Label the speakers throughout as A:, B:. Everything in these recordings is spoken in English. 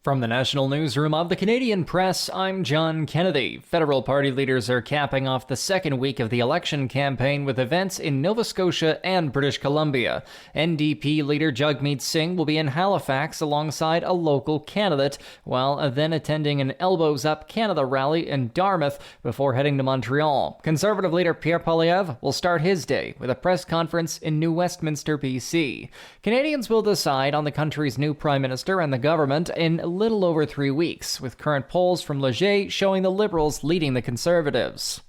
A: From the National Newsroom of the Canadian Press, I'm John Kennedy. Federal party leaders are capping off the second week of the election campaign with events in Nova Scotia and British Columbia. NDP leader Jagmeet Singh will be in Halifax alongside a local candidate, while then attending an Elbows Up Canada rally in Dartmouth before heading to Montreal. Conservative leader Pierre Poilievre will start his day with a press conference in New Westminster, BC. Canadians will decide on the country's new prime minister and the government in little over 3 weeks, with current polls from Leger showing the Liberals leading the Conservatives.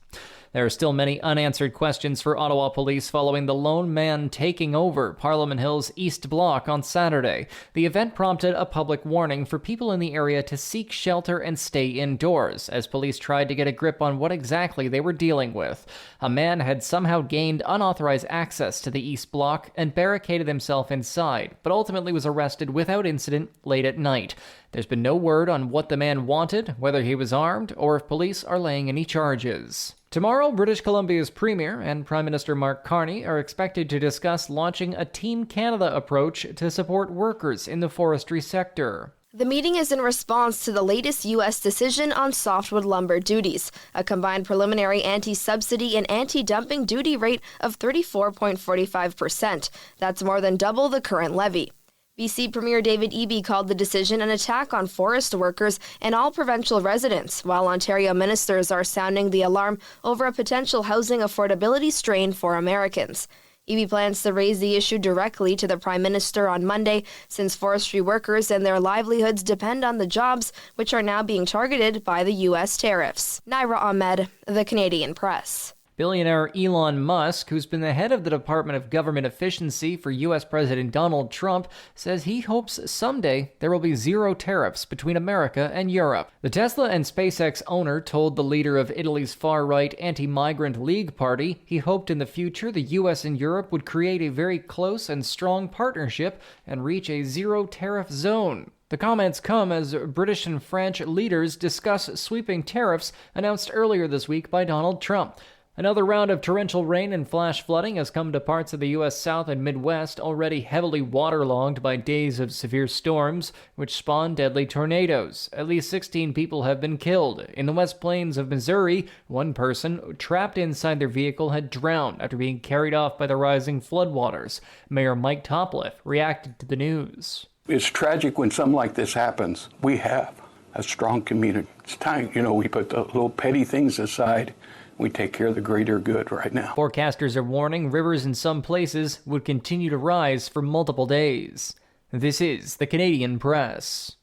A: There are still many unanswered questions for Ottawa police following the lone man taking over Parliament Hill's East Block on Saturday. The event prompted a public warning for people in the area to seek shelter and stay indoors, as police tried to get a grip on what exactly they were dealing with. A man had somehow gained unauthorized access to the East Block and barricaded himself inside, but ultimately was arrested without incident late at night. There's been no word on what the man wanted, whether he was armed, or if police are laying any charges. Tomorrow, British Columbia's Premier and Prime Minister Mark Carney are expected to discuss launching a Team Canada approach to support workers in the forestry sector.
B: The meeting is in response to the latest U.S. decision on softwood lumber duties, a combined preliminary anti-subsidy and anti-dumping duty rate of 34.45%. That's more than double the current levy. BC Premier David Eby called the decision an attack on forest workers and all provincial residents, while Ontario ministers are sounding the alarm over a potential housing affordability strain for Americans. Eby plans to raise the issue directly to the Prime Minister on Monday, since forestry workers and their livelihoods depend on the jobs, which are now being targeted by the U.S. tariffs. Naira Ahmed, The Canadian Press.
A: Billionaire Elon Musk, who's been the head of the Department of Government Efficiency for U.S. President Donald Trump, says he hopes someday there will be zero tariffs between America and Europe. The Tesla and SpaceX owner told the leader of Italy's far-right anti-migrant League Party he hoped in the future the U.S. and Europe would create a very close and strong partnership and reach a zero-tariff zone. The comments come as British and French leaders discuss sweeping tariffs announced earlier this week by Donald Trump. Another round of torrential rain and flash flooding has come to parts of the U.S. South and Midwest already heavily waterlogged by days of severe storms, which spawned deadly tornadoes. At least 16 people have been killed. In the West Plains of Missouri, one person trapped inside their vehicle had drowned after being carried off by the rising floodwaters. Mayor Mike Topliff reacted to the news.
C: It's tragic when something like this happens. We have a strong community. It's time, we put the little petty things aside. We take care of the greater good right now.
A: Forecasters are warning rivers in some places would continue to rise for multiple days. This is the Canadian Press.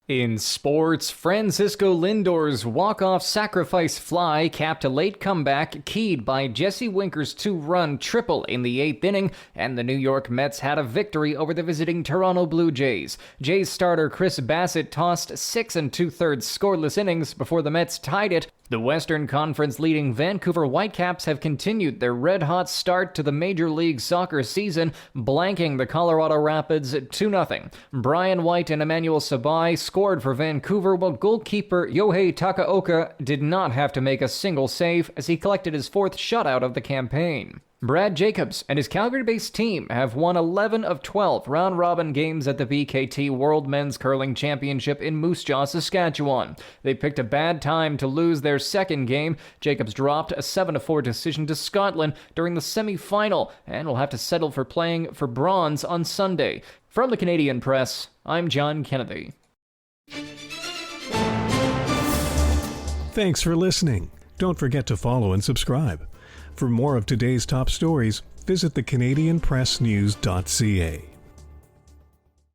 A: In sports, Francisco Lindor's walk-off sacrifice fly capped a late comeback keyed by Jesse Winker's 2-run triple in the 8th inning, and the New York Mets had a victory over the visiting Toronto Blue Jays. Jays starter Chris Bassett tossed 6 2/3 scoreless innings before the Mets tied it. The Western Conference leading Vancouver Whitecaps have continued their red-hot start to the Major League Soccer season, blanking the Colorado Rapids 2-0. Brian White and Emmanuel Sabay scored for Vancouver, while goalkeeper Yohei Takaoka did not have to make a single save as he collected his 4th shutout of the campaign. Brad Jacobs and his Calgary-based team have won 11 of 12 round-robin games at the BKT World Men's Curling Championship in Moose Jaw, Saskatchewan. They picked a bad time to lose their second game. Jacobs dropped a 7-4 decision to Scotland during the semi-final and will have to settle for playing for bronze on Sunday. From the Canadian Press, I'm John Kennedy.
D: Thanks for listening. Don't forget to follow and subscribe. For more of today's top stories, visit thecanadianpressnews.ca.